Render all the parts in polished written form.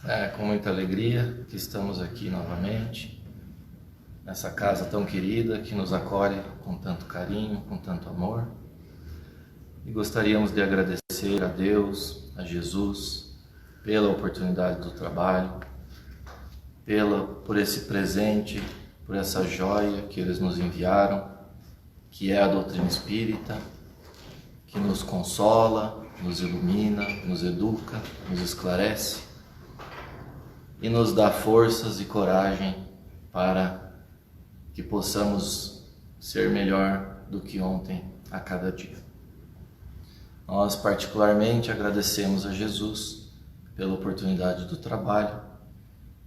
É com muita alegria que estamos aqui novamente, nessa casa tão querida que nos acolhe com tanto carinho, com tanto amor. E gostaríamos de agradecer a Deus, a Jesus, pela oportunidade do trabalho, por esse presente, por essa joia que eles nos enviaram, que é a doutrina espírita, que nos consola, nos ilumina, nos educa, nos esclarece e nos dá forças e coragem para que possamos ser melhor do que ontem a cada dia. Nós particularmente agradecemos a Jesus pela oportunidade do trabalho,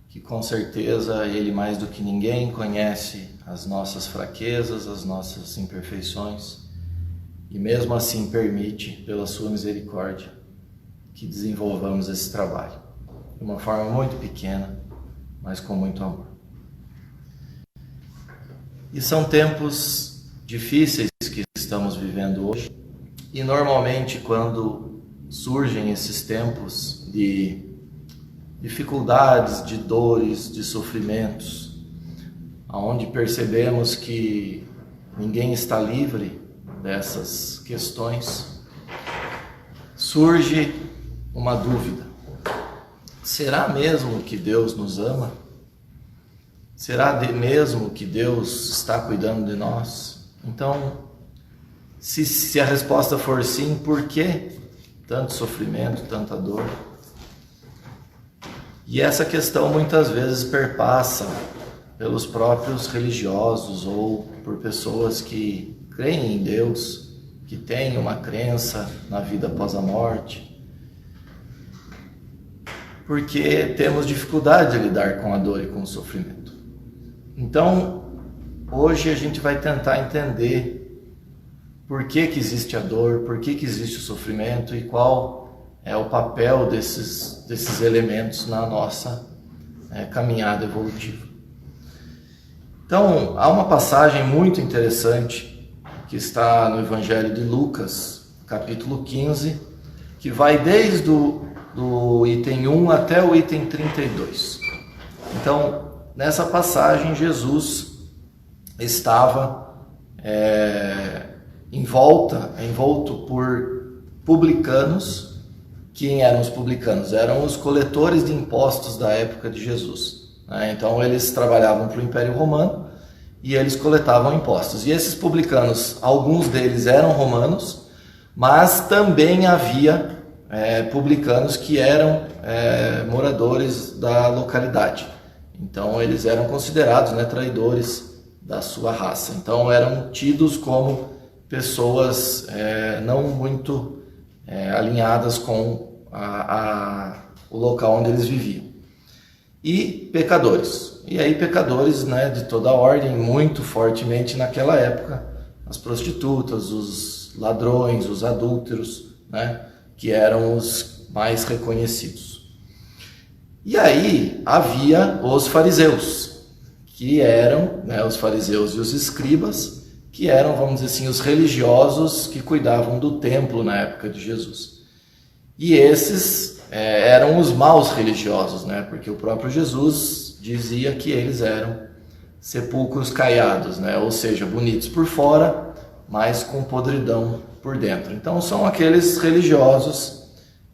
que com certeza Ele mais do que ninguém conhece as nossas fraquezas, as nossas imperfeições, e mesmo assim permite, pela sua misericórdia, que desenvolvamos esse trabalho de uma forma muito pequena, mas com muito amor. E são tempos difíceis que estamos vivendo hoje, e normalmente quando surgem esses tempos de dificuldades, de dores, de sofrimentos, onde percebemos que ninguém está livre dessas questões, surge uma dúvida: será mesmo que Deus nos ama? Será mesmo que Deus está cuidando de nós? Então, se a resposta for sim, por que tanto sofrimento, tanta dor? E essa questão muitas vezes perpassa pelos próprios religiosos ou por pessoas que creem em Deus, que têm uma crença na vida após a morte, porque temos dificuldade de lidar com a dor e com o sofrimento. Então, hoje a gente vai tentar entender por que existe a dor, por que existe o sofrimento e qual é o papel desses elementos na nossa caminhada evolutiva. Então, há uma passagem muito interessante que está no Evangelho de Lucas, capítulo 15, que vai desde do item 1 até o item 32. Então, nessa passagem, Jesus estava envolto por publicanos. Quem eram os publicanos? Eram os coletores de impostos da época de Jesus. Então, eles trabalhavam para o Império Romano e eles coletavam impostos. E esses publicanos, alguns deles eram romanos, mas também havia publicanos que eram moradores da localidade. Então, eles eram considerados tuidores da sua raça. Então, eram tidos como pessoas não muito alinhadas com o local onde eles viviam. E pecadores. E aí pecadores de toda ordem, muito fortemente naquela época, as prostitutas, os ladrões, os adúlteros, que eram os mais reconhecidos. E aí havia os fariseus, que eram os fariseus e os escribas, que eram, vamos dizer assim, os religiosos que cuidavam do templo na época de Jesus. E esses eram os maus religiosos, porque o próprio Jesus dizia que eles eram sepulcros caiados, ou seja, bonitos por fora, mas com podridão por dentro. Então são aqueles religiosos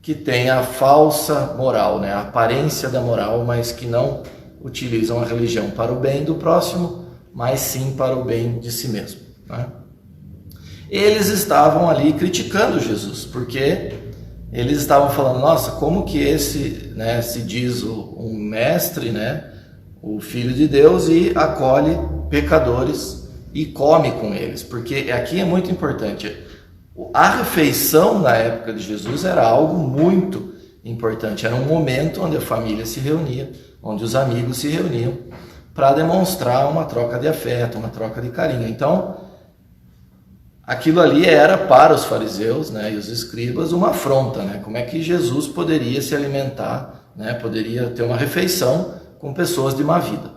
que têm a falsa moral, a aparência da moral, mas que não utilizam a religião para o bem do próximo, mas sim para o bem de si mesmo. Eles estavam ali criticando Jesus, porque eles estavam falando: nossa, como que esse se diz um mestre, o Filho de Deus, e acolhe pecadores e come com eles? Porque aqui é muito importante. A refeição na época de Jesus era algo muito importante. Era um momento onde a família se reunia, onde os amigos se reuniam para demonstrar uma troca de afeto, uma troca de carinho. Então, aquilo ali era para os fariseus e os escribas uma afronta. Como é que Jesus poderia se alimentar, poderia ter uma refeição com pessoas de má vida?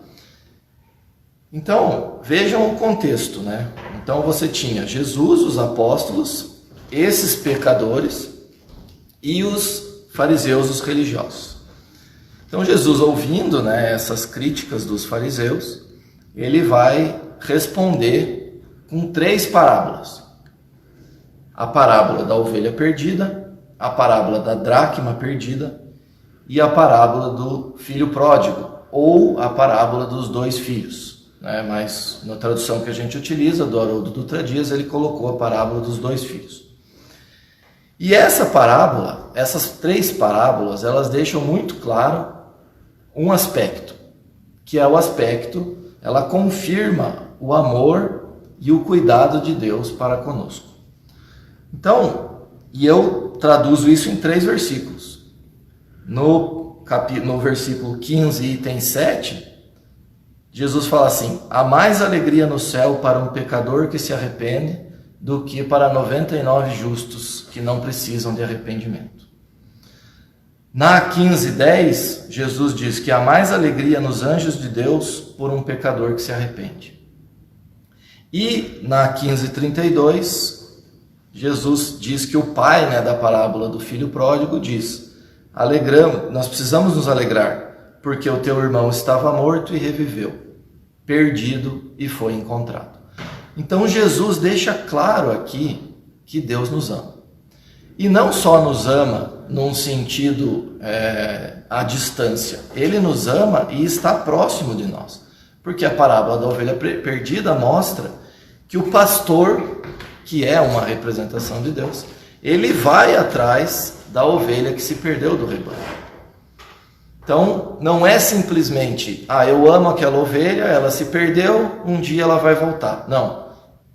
Então, vejam o contexto. Então você tinha Jesus, os apóstolos, esses pecadores e os fariseus, os religiosos. Então Jesus, ouvindo, né, essas críticas dos fariseus, ele vai responder com 3 parábolas. A parábola da ovelha perdida, a parábola da dracma perdida e a parábola do filho pródigo, ou a parábola dos 2 filhos. Mas na tradução que a gente utiliza, do Haroldo Dutra Dias, ele colocou a parábola dos 2 filhos. E essa parábola, essas 3 parábolas, elas deixam muito claro um aspecto, que é o aspecto, ela confirma o amor e o cuidado de Deus para conosco. Então, e eu traduzo isso em 3 versículos. No versículo 15, item 7, Jesus fala assim: há mais alegria no céu para um pecador que se arrepende do que para 99 justos que não precisam de arrependimento. Na 15:10, Jesus diz que há mais alegria nos anjos de Deus por um pecador que se arrepende. E na 15:32, Jesus diz que o pai, da parábola do filho pródigo diz: nós precisamos nos alegrar, porque o teu irmão estava morto e reviveu, perdido e foi encontrado. Então Jesus deixa claro aqui que Deus nos ama. E não só nos ama num sentido à distância, Ele nos ama e está próximo de nós. Porque a parábola da ovelha perdida mostra que o pastor, que é uma representação de Deus, ele vai atrás da ovelha que se perdeu do rebanho. Então, não é simplesmente, eu amo aquela ovelha, ela se perdeu, um dia ela vai voltar. Não.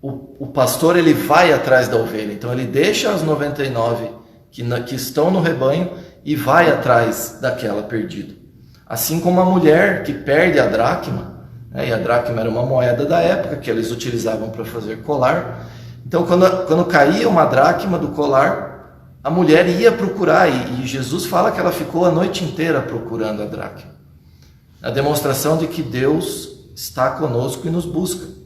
O pastor, ele vai atrás da ovelha. Então, ele deixa as 99 que estão no rebanho e vai atrás daquela perdida. Assim como a mulher que perde a dracma, e a dracma era uma moeda da época que eles utilizavam para fazer colar. Então, quando caía uma dracma do colar, a mulher ia procurar, e Jesus fala que ela ficou a noite inteira procurando a dracma. A demonstração de que Deus está conosco e nos busca.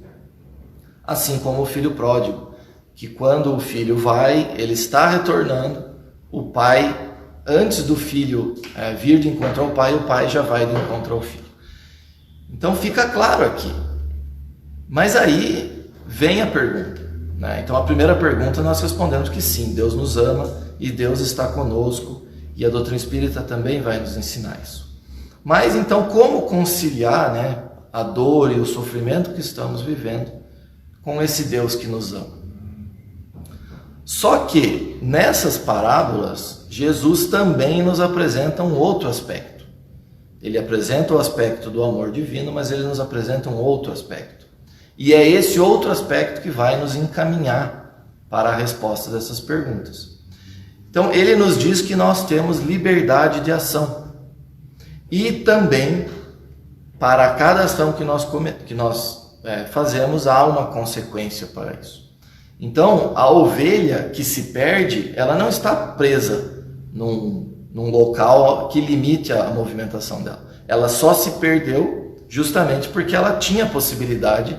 Assim como o filho pródigo, que quando o filho vai, ele está retornando, o pai, antes do filho vir de encontro ao pai, o pai já vai de encontro ao filho. Então fica claro aqui. Mas aí vem a pergunta. Então a primeira pergunta nós respondemos que sim, Deus nos ama e Deus está conosco, e a doutrina espírita também vai nos ensinar isso. Mas então como conciliar a dor e o sofrimento que estamos vivendo com esse Deus que nos ama? Só que nessas parábolas Jesus também nos apresenta um outro aspecto. Ele apresenta o aspecto do amor divino, mas ele nos apresenta um outro aspecto. E é esse outro aspecto que vai nos encaminhar para a resposta dessas perguntas. Então, ele nos diz que nós temos liberdade de ação. E também, para cada ação que nós fazemos, há uma consequência para isso. Então, a ovelha que se perde, ela não está presa num local que limite a movimentação dela. Ela só se perdeu justamente porque ela tinha a possibilidade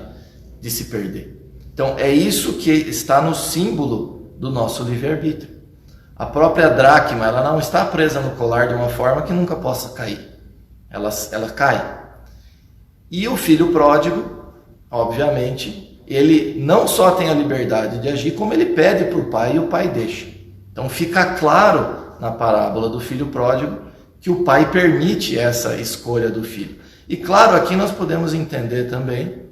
de se perder. Então, é isso que está no símbolo do nosso livre-arbítrio. A própria dracma, ela não está presa no colar de uma forma que nunca possa cair. Ela cai. E o filho pródigo, obviamente, ele não só tem a liberdade de agir, como ele pede para o pai e o pai deixa. Então fica claro na parábola do filho pródigo que o pai permite essa escolha do filho. E claro, aqui nós podemos entender também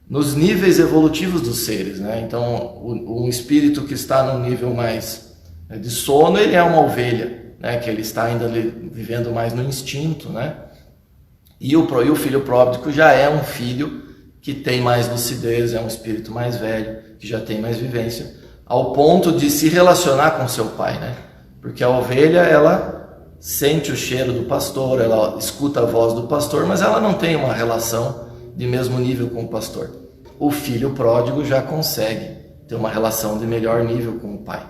nos níveis evolutivos dos seres. Então, um espírito que está num nível mais de sono, ele é uma ovelha, que ele está ainda vivendo mais no instinto, E o filho pródigo já é um filho que tem mais lucidez, é um espírito mais velho, que já tem mais vivência, ao ponto de se relacionar com seu pai, Porque a ovelha, ela sente o cheiro do pastor, ela escuta a voz do pastor, mas ela não tem uma relação de mesmo nível com o pastor. O filho pródigo já consegue ter uma relação de melhor nível com o pai,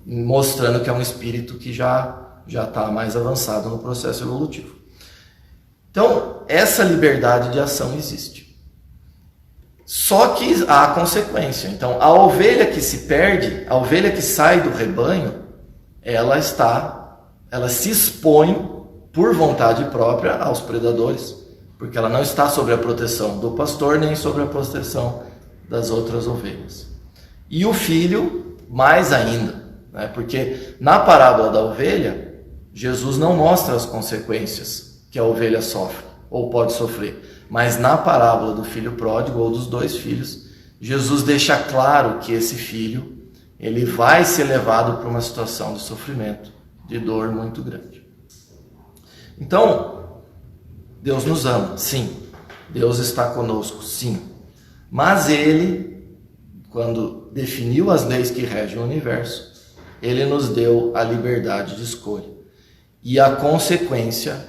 mostrando que é um espírito que já está mais avançado no processo evolutivo. Então, essa liberdade de ação existe. Só que há consequência. Então, a ovelha que se perde, a ovelha que sai do rebanho, ela se expõe por vontade própria aos predadores, porque ela não está sob a proteção do pastor nem sob a proteção das outras ovelhas. E o filho, mais ainda, né? Porque na parábola da ovelha, Jesus não mostra as consequências que a ovelha sofre ou pode sofrer, mas na parábola do filho pródigo ou dos dois filhos, Jesus deixa claro que esse filho ele vai ser levado para uma situação de sofrimento, de dor muito grande. Então, Deus nos ama, sim. Deus está conosco, sim. Mas Ele, quando definiu as leis que regem o universo, Ele nos deu a liberdade de escolha e a consequência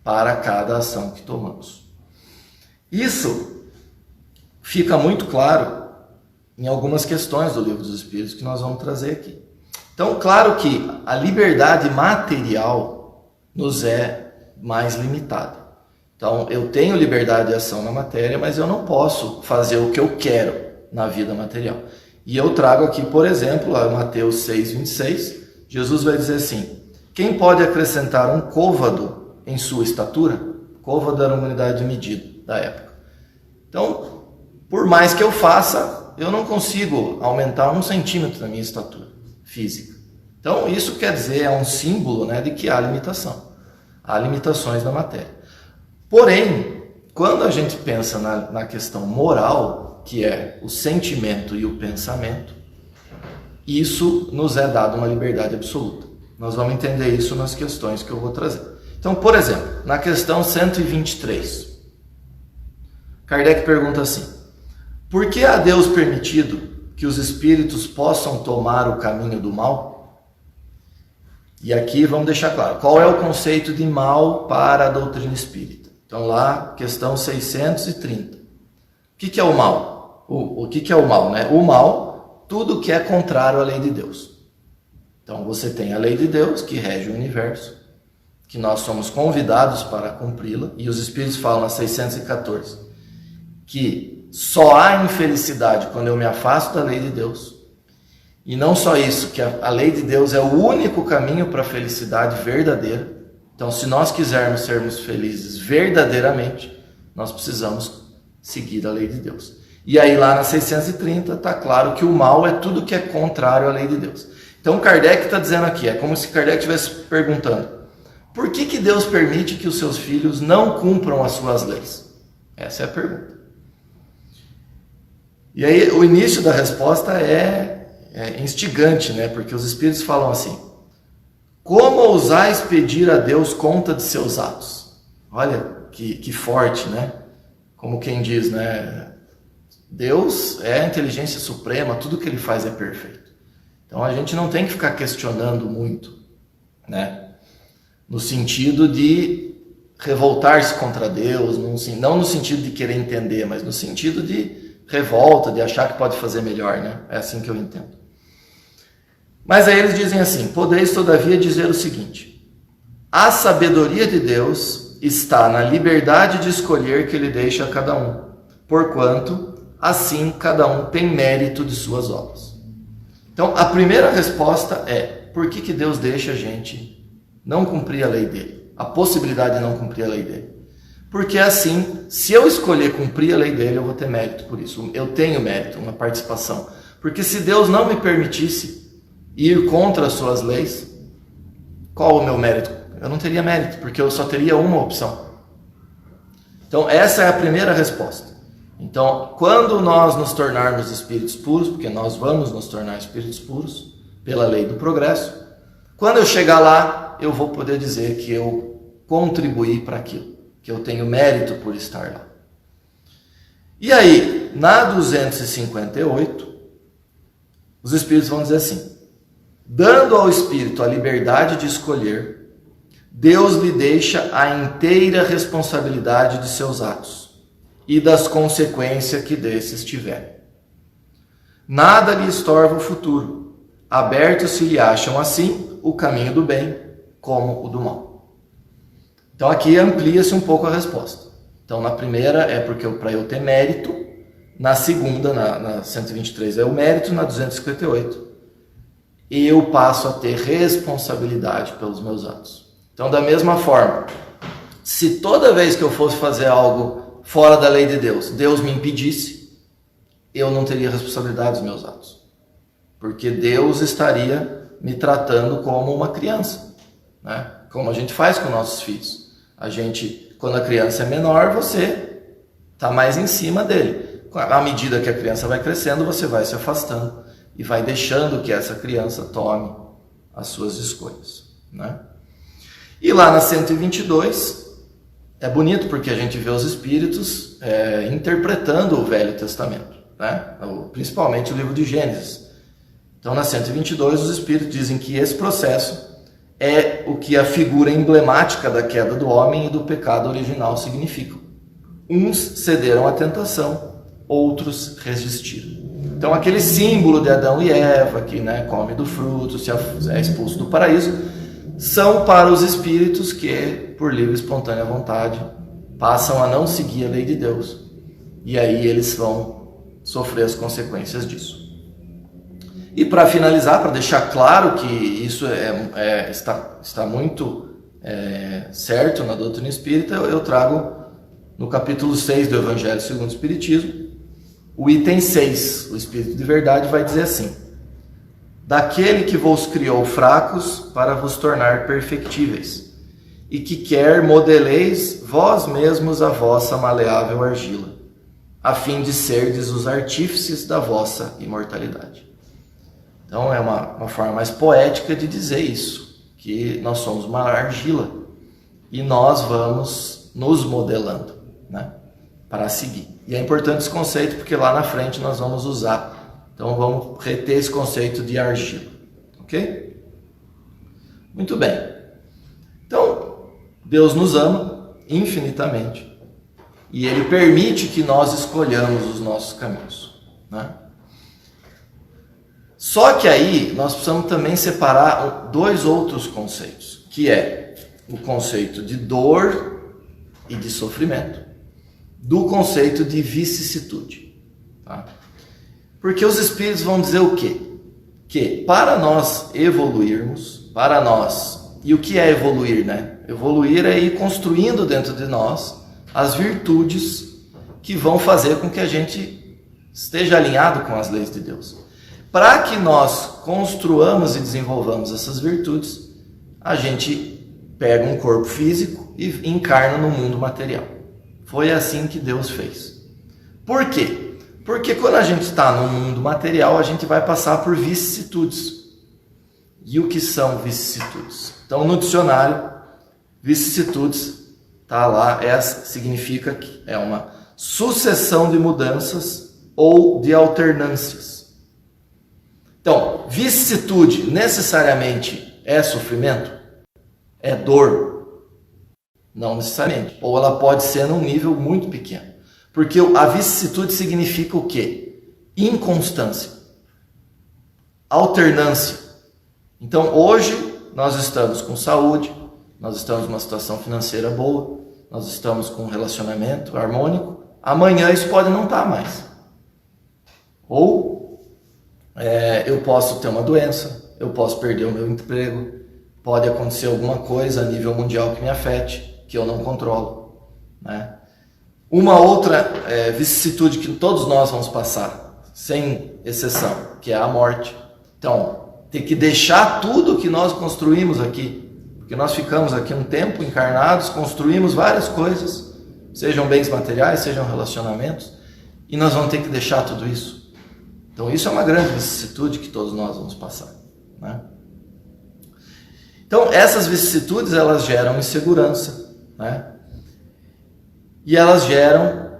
para cada ação que tomamos. Isso fica muito claro em algumas questões do Livro dos Espíritos que nós vamos trazer aqui. Então, claro que a liberdade material nos é mais limitada. Então, eu tenho liberdade de ação na matéria, mas eu não posso fazer o que eu quero na vida material. E eu trago aqui, por exemplo, Mateus 6:26, Jesus vai dizer assim: quem pode acrescentar um côvado em sua estatura? Côvado era uma unidade de medida da época. Então, por mais que eu faça, eu não consigo aumentar 1 centímetro na minha estatura física. Então, isso quer dizer, é um símbolo, né, de que há limitação. Há limitações na matéria. Porém, quando a gente pensa na questão moral, que é o sentimento e o pensamento, isso nos é dado uma liberdade absoluta. Nós vamos entender isso nas questões que eu vou trazer. Então, por exemplo, na questão 123, Kardec pergunta assim: por que a Deus permitido que os espíritos possam tomar o caminho do mal? E aqui vamos deixar claro, qual é o conceito de mal para a doutrina espírita? Então lá, questão 630. O que é o mal? O que é o mal, né? O mal, tudo que é contrário à lei de Deus. Então você tem a lei de Deus que rege o universo, que nós somos convidados para cumpri-la, e os espíritos falam na 614 que só há infelicidade quando eu me afasto da lei de Deus. E não só isso, que a lei de Deus é o único caminho para a felicidade verdadeira. Então, se nós quisermos sermos felizes verdadeiramente, nós precisamos seguir a lei de Deus. E aí lá na 630 está claro que o mal é tudo que é contrário à lei de Deus. Então Kardec está dizendo aqui, é como se Kardec estivesse perguntando: por que Deus permite que os seus filhos não cumpram as suas leis? Essa é a pergunta. E aí o início da resposta é instigante, né? Porque os espíritos falam assim: como ousais pedir a Deus conta de seus atos? Olha que forte, né? Como quem diz, né? Deus é a inteligência suprema, tudo que ele faz é perfeito. Então a gente não tem que ficar questionando muito, né? No sentido de revoltar-se contra Deus, não no sentido de querer entender, mas no sentido de revolta, de achar que pode fazer melhor, né? É assim que eu entendo. Mas aí eles dizem assim: podeis todavia dizer o seguinte: a sabedoria de Deus está na liberdade de escolher que ele deixa a cada um, porquanto assim cada um tem mérito de suas obras. Então a primeira resposta é: por que Deus deixa a gente não cumprir a lei dele? A possibilidade de não cumprir a lei dele. Porque assim, se eu escolher cumprir a lei dele, eu vou ter mérito por isso. Eu tenho mérito, uma participação. Porque se Deus não me permitisse ir contra as suas leis, qual o meu mérito? Eu não teria mérito, porque eu só teria uma opção. Então essa é a primeira resposta. Então, quando nós nos tornarmos espíritos puros, porque nós vamos nos tornar espíritos puros pela lei do progresso, quando eu chegar lá, eu vou poder dizer que eu contribuí para aquilo, que eu tenho mérito por estar lá. E aí, na 258, os espíritos vão dizer assim: dando ao espírito a liberdade de escolher, Deus lhe deixa a inteira responsabilidade de seus atos e das consequências que desses tiverem. Nada lhe estorva o futuro, aberto se lhe acham assim o caminho do bem como o do mal. Então aqui amplia-se um pouco a resposta. Então na primeira é porque para eu ter mérito, na segunda, na 123 é o mérito, na 258 eu passo a ter responsabilidade pelos meus atos. Então, da mesma forma, se toda vez que eu fosse fazer algo fora da lei de Deus, Deus me impedisse, eu não teria responsabilidade dos meus atos. Porque Deus estaria me tratando como uma criança, né? Como a gente faz com nossos filhos. Quando a criança é menor, você está mais em cima dele. À medida que a criança vai crescendo, você vai se afastando e vai deixando que essa criança tome as suas escolhas, né? E lá na 122, é bonito porque a gente vê os espíritos interpretando o Velho Testamento, né? Principalmente o livro de Gênesis. Então, na 122, os espíritos dizem que esse processo é o que a figura emblemática da queda do homem e do pecado original significam. Uns cederam à tentação, outros resistiram. Então, aquele símbolo de Adão e Eva, que, né, come do fruto, é expulso do paraíso, são para os espíritos que, por livre e espontânea vontade, passam a não seguir a lei de Deus. E aí eles vão sofrer as consequências disso. E para finalizar, para deixar claro que isso está muito certo na doutrina espírita, eu trago no capítulo 6 do Evangelho segundo o Espiritismo, o item 6, o Espírito de Verdade vai dizer assim: daquele que vos criou fracos para vos tornar perfectíveis, e que quer modeleis vós mesmos a vossa maleável argila, a fim de serdes os artífices da vossa imortalidade. Então é uma forma mais poética de dizer isso, que nós somos uma argila e nós vamos nos modelando, né, para seguir. E é importante esse conceito porque lá na frente nós vamos usar. Então vamos reter esse conceito de argila, ok? Muito bem. Então, Deus nos ama infinitamente e Ele permite que nós escolhamos os nossos caminhos, né? Só que aí nós precisamos também separar dois outros conceitos, que é o conceito de dor e de sofrimento, do conceito de vicissitude, tá? Porque os espíritos vão dizer o quê? Que para nós evoluirmos, e o que é evoluir, né? Evoluir é ir construindo dentro de nós as virtudes que vão fazer com que a gente esteja alinhado com as leis de Deus. Para que nós construamos e desenvolvamos essas virtudes, a gente pega um corpo físico e encarna no mundo material. Foi assim que Deus fez. Por quê? Porque quando a gente está no mundo material, a gente vai passar por vicissitudes. E o que são vicissitudes? Então, no dicionário, vicissitudes, tá lá, significa que é uma sucessão de mudanças ou de alternâncias. Então, vicissitude necessariamente é sofrimento? É dor? Não necessariamente. Ou ela pode ser num nível muito pequeno. Porque a vicissitude significa o quê? Inconstância. Alternância. Então, hoje nós estamos com saúde, nós estamos numa situação financeira boa, nós estamos com um relacionamento harmônico. Amanhã isso pode não estar mais. Ou eu posso ter uma doença, eu posso perder o meu emprego, pode acontecer alguma coisa a nível mundial que me afete, que eu não controlo, né? Uma outra vicissitude que todos nós vamos passar, sem exceção, que é a morte. Então, tem que deixar tudo que nós construímos aqui, porque nós ficamos aqui um tempo encarnados, construímos várias coisas, sejam bens materiais, sejam relacionamentos, e nós vamos ter que deixar tudo isso. Então isso é uma grande vicissitude que todos nós vamos passar, né? Então essas vicissitudes, elas geram insegurança, né? E elas geram,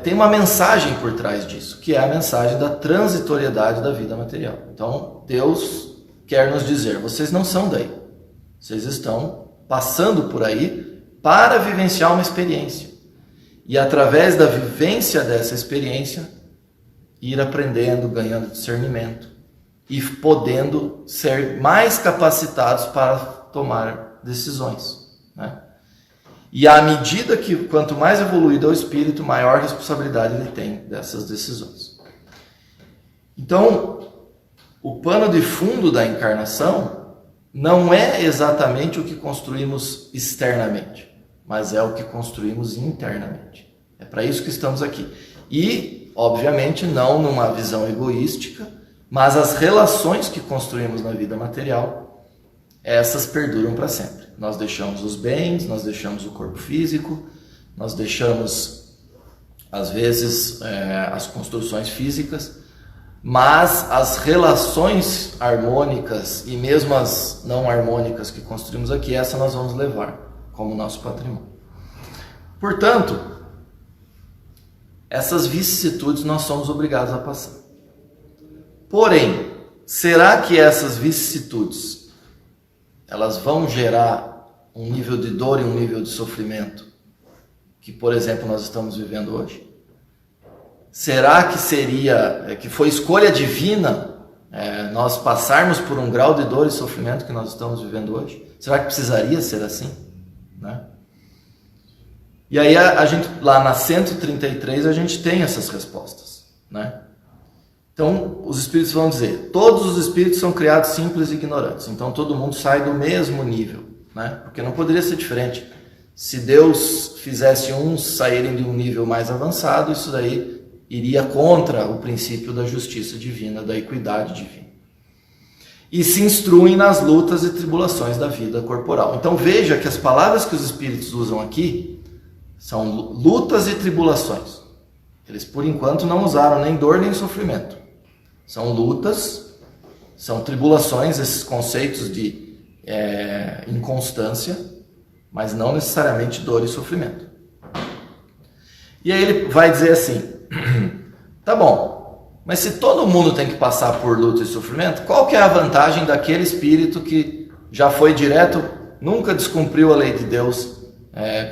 tem uma mensagem por trás disso, que é a mensagem da transitoriedade da vida material. Então Deus quer nos dizer, vocês não são daí, vocês estão passando por aí para vivenciar uma experiência. E através da vivência dessa experiência, ir aprendendo, ganhando discernimento e podendo ser mais capacitados para tomar decisões, né? E à medida que, quanto mais evoluído é o espírito, maior responsabilidade ele tem dessas decisões. Então, o pano de fundo da encarnação não é exatamente o que construímos externamente, mas é o que construímos internamente. É para isso que estamos aqui. E, obviamente, não numa visão egoística, mas as relações que construímos na vida material, essas perduram para sempre. Nós deixamos os bens, nós deixamos o corpo físico, nós deixamos, às vezes, as construções físicas, mas as relações harmônicas e mesmo as não harmônicas que construímos aqui, essa nós vamos levar como nosso patrimônio. Portanto, essas vicissitudes nós somos obrigados a passar. Porém, será que essas vicissitudes elas vão gerar um nível de dor e um nível de sofrimento que, por exemplo, nós estamos vivendo hoje? Será que foi escolha divina nós passarmos por um grau de dor e sofrimento que nós estamos vivendo hoje? Será que precisaria ser assim? Né? E aí a gente, lá na 133, a gente tem essas respostas. Né? Então, os espíritos vão dizer, todos os espíritos são criados simples e ignorantes. Então, todo mundo sai do mesmo nível. Né? Porque não poderia ser diferente. Se Deus fizesse uns saírem de um nível mais avançado, isso daí iria contra o princípio da justiça divina, da equidade divina. E se instruem nas lutas e tribulações da vida corporal. Então veja que as palavras que os espíritos usam aqui são lutas e tribulações. Eles, por enquanto, não usaram nem dor nem sofrimento. São lutas, são tribulações, esses conceitos de inconstância, mas não necessariamente dor e sofrimento. E aí ele vai dizer assim, tá bom, mas se todo mundo tem que passar por luta e sofrimento, qual que é a vantagem daquele espírito que já foi direto, nunca descumpriu a lei de Deus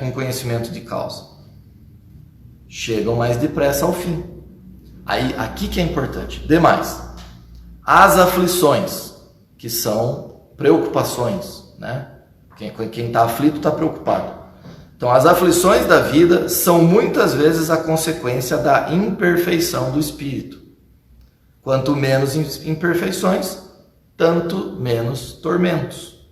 com conhecimento de causa? Chegam mais depressa ao fim. Aí, aqui que é importante. Demais, as aflições, que são preocupações, né? Quem está aflito está preocupado. Então, as aflições da vida são muitas vezes a consequência da imperfeição do espírito. Quanto menos imperfeições, tanto menos tormentos.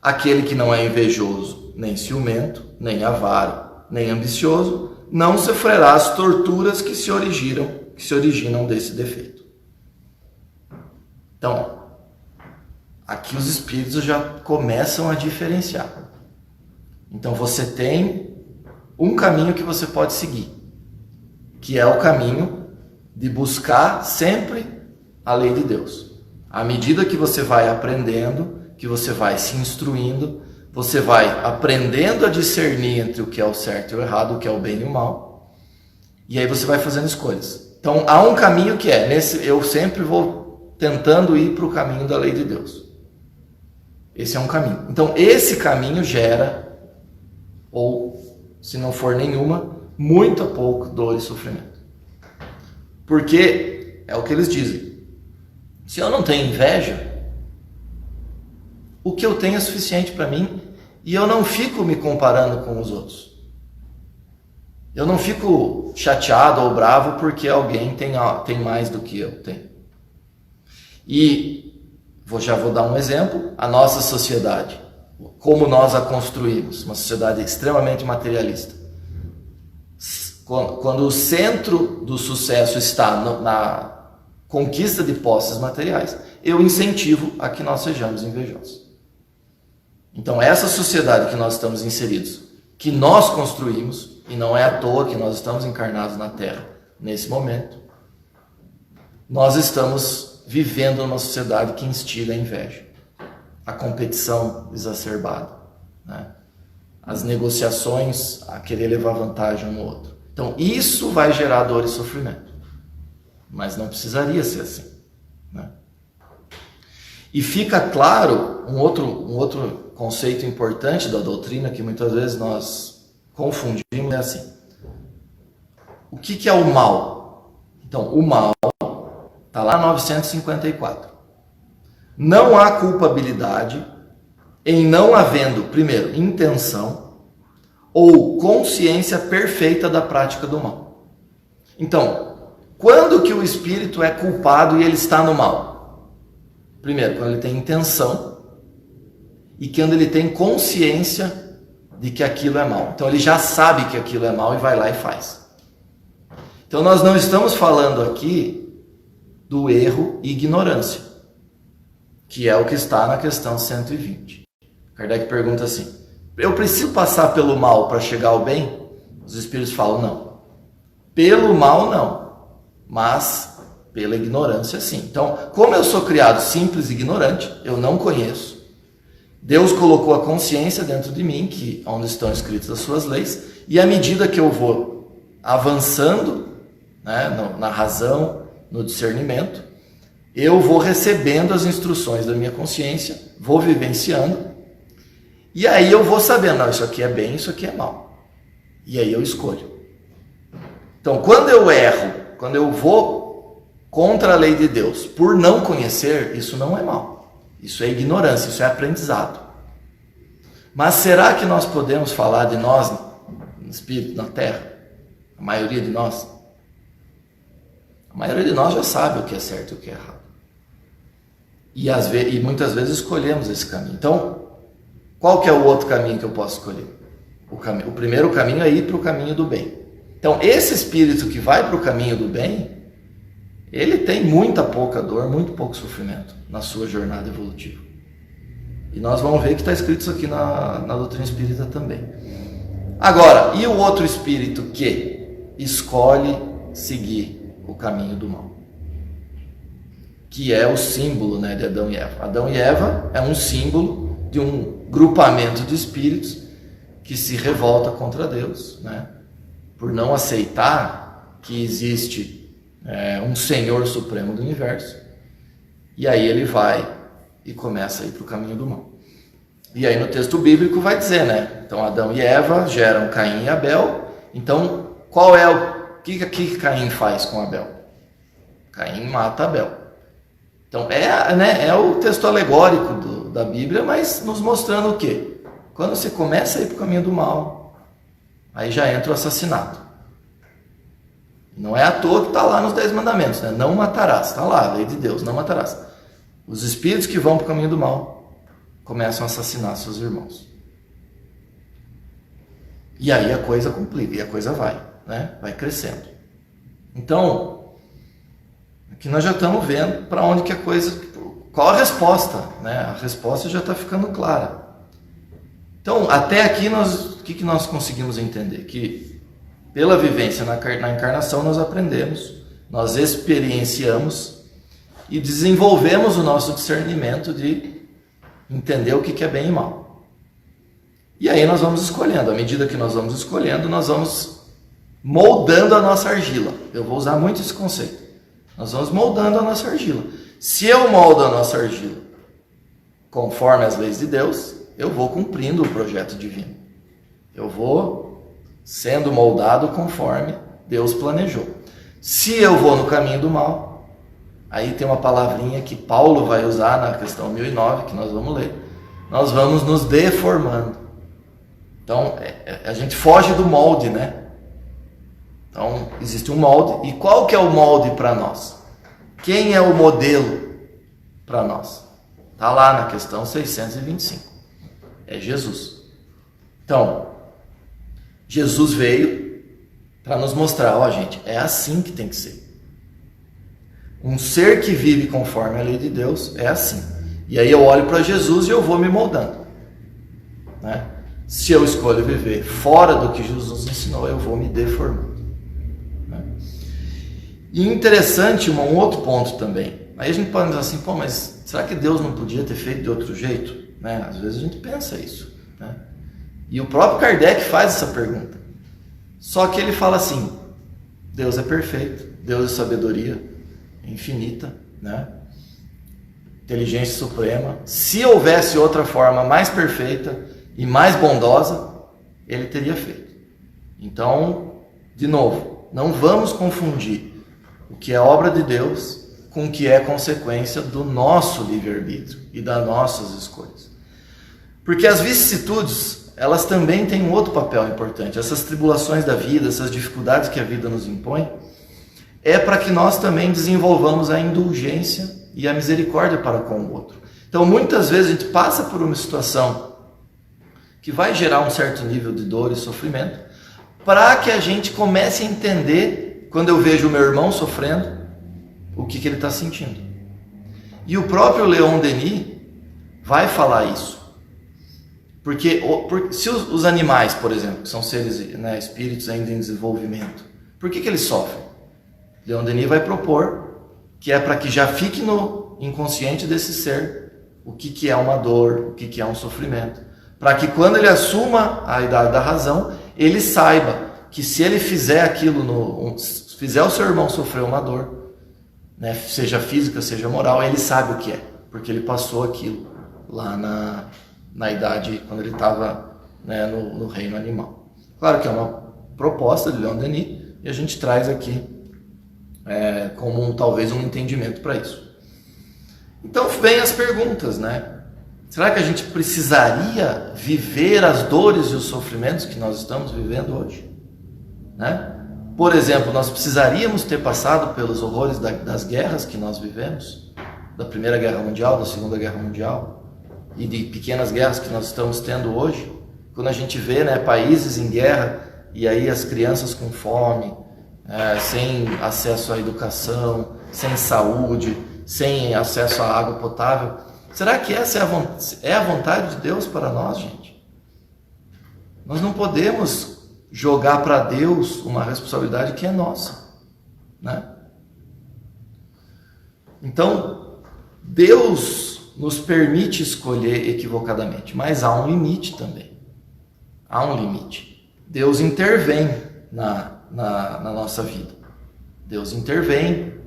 Aquele que não é invejoso, nem ciumento, nem avaro, nem ambicioso, não sofrerá as torturas que se originam desse defeito. Então, aqui os espíritos já começam a diferenciar. Então você tem um caminho que você pode seguir, que é o caminho de buscar sempre a lei de Deus. À medida que você vai aprendendo, que você vai se instruindo, você vai aprendendo a discernir entre o que é o certo e o errado, o que é o bem e o mal, e aí você vai fazendo escolhas. Então há um caminho que eu sempre vou tentando ir para o caminho da lei de Deus. Esse é um caminho. Então esse caminho gera, ou se não for nenhuma, muito pouco dor e sofrimento. Porque é o que eles dizem. Se eu não tenho inveja, o que eu tenho é suficiente para mim e eu não fico me comparando com os outros. Eu não fico chateado ou bravo porque alguém tem mais do que eu tenho. E já vou dar um exemplo. A nossa sociedade, como nós a construímos, uma sociedade extremamente materialista. Quando o centro do sucesso está na conquista de posses materiais, eu incentivo a que nós sejamos invejosos. Então essa sociedade que nós estamos inseridos, que nós construímos, e não é à toa que nós estamos encarnados na Terra nesse momento, nós estamos vivendo numa sociedade que instiga a inveja, a competição exacerbada, né? As negociações, a querer levar vantagem um no outro. Então isso vai gerar dor e sofrimento, mas não precisaria ser assim, né? E fica claro um outro conceito importante da doutrina que muitas vezes nós confundimos, é assim: o que é o mal? Então, o mal está lá 954. Não há culpabilidade em não havendo, primeiro, intenção ou consciência perfeita da prática do mal. Então, quando que o espírito é culpado e ele está no mal? Primeiro, quando ele tem intenção e quando ele tem consciência de que aquilo é mal. Então ele já sabe que aquilo é mal e vai lá e faz. Então nós não estamos falando aqui do erro e ignorância, que é o que está na questão 120. Kardec pergunta assim: eu preciso passar pelo mal para chegar ao bem? Os espíritos falam: não. Pelo mal não, mas pela ignorância sim. Então, como eu sou criado simples e ignorante, eu não conheço. Deus colocou a consciência dentro de mim, que onde estão escritas as suas leis, e à medida que eu vou avançando, né, na razão, no discernimento, eu vou recebendo as instruções da minha consciência, vou vivenciando, e aí eu vou sabendo, não, isso aqui é bem, isso aqui é mal. E aí eu escolho. Então, quando eu erro, quando eu vou contra a lei de Deus, por não conhecer, isso não é mal. Isso é ignorância, isso é aprendizado. Mas será que nós podemos falar de nós, no espírito, na terra? A maioria de nós? A maioria de nós já sabe o que é certo e o que é errado. E muitas vezes escolhemos esse caminho. Então, qual que é o outro caminho que eu posso escolher? O primeiro caminho é ir para o caminho do bem. Então, esse espírito que vai para o caminho do bem, ele tem muita pouca dor, muito pouco sofrimento na sua jornada evolutiva. E nós vamos ver que está escrito isso aqui na doutrina espírita também. Agora, e o outro espírito que escolhe seguir o caminho do mal? Que é o símbolo, né, de Adão e Eva. Adão e Eva é um símbolo de um grupamento de espíritos que se revolta contra Deus, né, por não aceitar que existe um Senhor Supremo do Universo. E aí ele vai e começa a ir para o caminho do mal. E aí no texto bíblico vai dizer, né? Então Adão e Eva geram Caim e Abel. Então qual é o que Caim faz com Abel? Caim mata Abel. Então é o texto alegórico da Bíblia, mas nos mostrando o quê? Quando você começa a ir para o caminho do mal, aí já entra o assassinato. Não é à toa que está lá nos 10 mandamentos, né? Não matarás, está lá, a lei de Deus, não matarás. Os espíritos que vão para o caminho do mal começam a assassinar seus irmãos. E aí a coisa complica, e a coisa vai, né? Vai crescendo. Então, aqui nós já estamos vendo para onde que a coisa... Qual a resposta, né? A resposta já está ficando clara. Então, até aqui, o que nós conseguimos entender? Que pela vivência na encarnação nós aprendemos, nós experienciamos e desenvolvemos o nosso discernimento de entender o que é bem e mal. E aí nós vamos escolhendo. À medida que nós vamos escolhendo, nós vamos moldando a nossa argila. Eu vou usar muito esse conceito. Nós vamos moldando a nossa argila. Se eu moldo a nossa argila conforme as leis de Deus, eu vou cumprindo o projeto divino. Eu vou sendo moldado conforme Deus planejou. Se eu vou no caminho do mal, aí tem uma palavrinha que Paulo vai usar na questão 1009, que nós vamos ler. Nós vamos nos deformando. Então, a gente foge do molde, né? Então, existe um molde. E qual que é o molde para nós? Quem é o modelo para nós? Está lá na questão 625. É Jesus. Então, Jesus veio para nos mostrar, ó gente, é assim que tem que ser. Um ser que vive conforme a lei de Deus é assim. E aí eu olho para Jesus e eu vou me moldando, né? Se eu escolho viver fora do que Jesus ensinou, eu vou me deformando, né? E interessante, um outro ponto também. Aí a gente pode dizer assim, pô, mas será que Deus não podia ter feito de outro jeito? Né? Às vezes a gente pensa isso, né? E o próprio Kardec faz essa pergunta. Só que ele fala assim, Deus é perfeito, Deus é sabedoria infinita, né? Inteligência suprema. Se houvesse outra forma mais perfeita e mais bondosa, ele teria feito. Então, de novo, não vamos confundir o que é obra de Deus com o que é consequência do nosso livre-arbítrio e das nossas escolhas. Porque as vicissitudes, elas também têm um outro papel importante. Essas tribulações da vida, essas dificuldades que a vida nos impõe, é para que nós também desenvolvamos a indulgência e a misericórdia para com o outro. Então, muitas vezes a gente passa por uma situação que vai gerar um certo nível de dor e sofrimento, para que a gente comece a entender, quando eu vejo o meu irmão sofrendo, o que ele está sentindo. E o próprio Leon Denis vai falar isso. Porque se os animais, por exemplo, que são seres, né, espíritos ainda em desenvolvimento, por que eles sofrem? Leon Denis vai propor que é para que já fique no inconsciente desse ser o que é uma dor, o que é um sofrimento. Para que quando ele assuma a idade da razão, ele saiba que se ele fizer aquilo, fizer o seu irmão sofrer uma dor, né, seja física, seja moral, ele sabe o que é, porque ele passou aquilo lá na idade, quando ele estava, né, no reino animal. Claro que é uma proposta de Leon Denis, e a gente traz aqui como talvez um entendimento para isso. Então vem as perguntas, né? Será que a gente precisaria viver as dores e os sofrimentos que nós estamos vivendo hoje? Né? Por exemplo, nós precisaríamos ter passado pelos horrores das guerras que nós vivemos, da Primeira Guerra Mundial, da Segunda Guerra Mundial, e de pequenas guerras que nós estamos tendo hoje, quando a gente vê, né, países em guerra, e aí as crianças com fome, sem acesso à educação, sem saúde, sem acesso à água potável. Será que essa é a vontade de Deus para nós, gente? Nós não podemos jogar para Deus uma responsabilidade que é nossa, né? Então, Deus nos permite escolher equivocadamente, mas há um limite também. Há um limite. Deus intervém na nossa vida. Deus intervém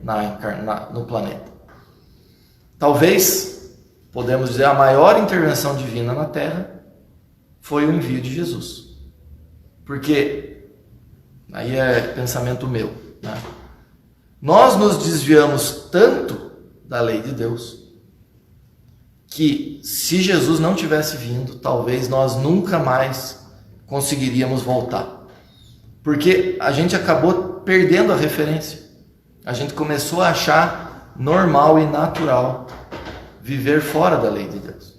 no planeta. Talvez, podemos dizer, a maior intervenção divina na Terra foi o envio de Jesus. Porque, aí é pensamento meu, né? Nós nos desviamos tanto da lei de Deus, que se Jesus não tivesse vindo, talvez nós nunca mais conseguiríamos voltar. Porque a gente acabou perdendo a referência. A gente começou a achar normal e natural viver fora da lei de Deus.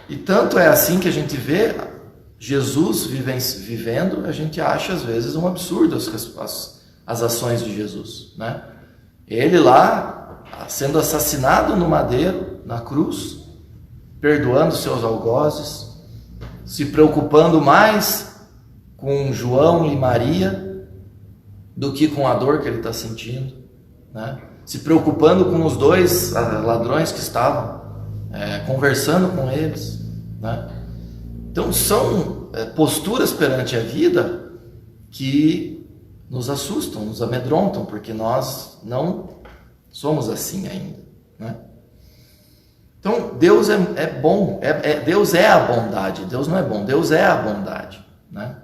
E tanto é assim que a gente vê Jesus vivendo, a gente acha às vezes um absurdo as ações de Jesus, né? Ele lá, sendo assassinado no madeiro, na cruz, perdoando seus algozes, se preocupando mais com João e Maria do que com a dor que ele está sentindo, né? Se preocupando com os dois ladrões que estavam, conversando com eles, né? Então são posturas perante a vida que nos assustam, nos amedrontam, porque nós não somos assim ainda, né? Então Deus é bom, Deus é a bondade, Deus não é bom, Deus é a bondade, né?